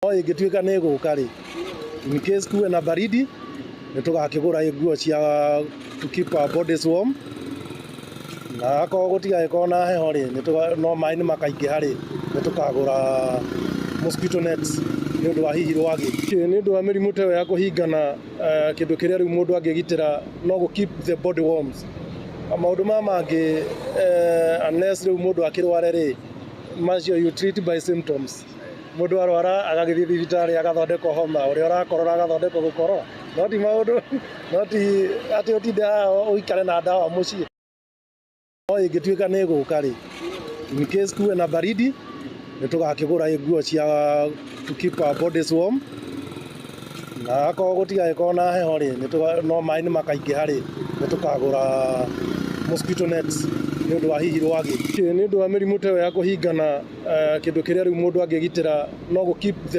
Ingĩtuĩka nĩ gũka rĩ, in case kuwe na baridi nĩ tũgakĩgũra nguo cia to keep our bodies warm, na akorwo gũtigagĩkorwo na heho rĩ, no maĩ nĩ makaingĩha rĩ, nĩ tũkagũra mosquito nets nĩ ũndũ wa hihi rwagĩ. Nĩ ũndũ wa mĩrimũ ta ĩyo ya kũhingana, kĩndũ kĩrĩa rĩu mũndũ angĩgitĩra no gũ keep the body warm. Maũndũ maya mangĩ unless rĩu mũndũ akĩrware rĩ, macio you treat by symptoms. Mũndũ arwara agagĩthiĩ thibitarĩ agathondekwo homa, ũrĩa ũrakorora agathondekwo gũkorora, no ti maũndũ, no ti atĩ ũtinde haha ũikare na ndawa mũciĩ. Ingĩtuĩka nĩ gũka rĩ, in case kuwe na baridi nĩ tũgakĩgũra nguo cia to keep our bodies warm, na akorwo gũtigagĩkorwo na heho rĩ, no maĩ nĩ makaingĩha rĩ, nĩ tũkagũra mosquito nets nĩ ũndũ wa hihi rwagĩ. Nĩ ũndũ wa mĩrimũ ta ĩyo ya kũhingana, kĩndũ kĩrĩa rĩu mũndũ angĩgitĩra no gũ keep the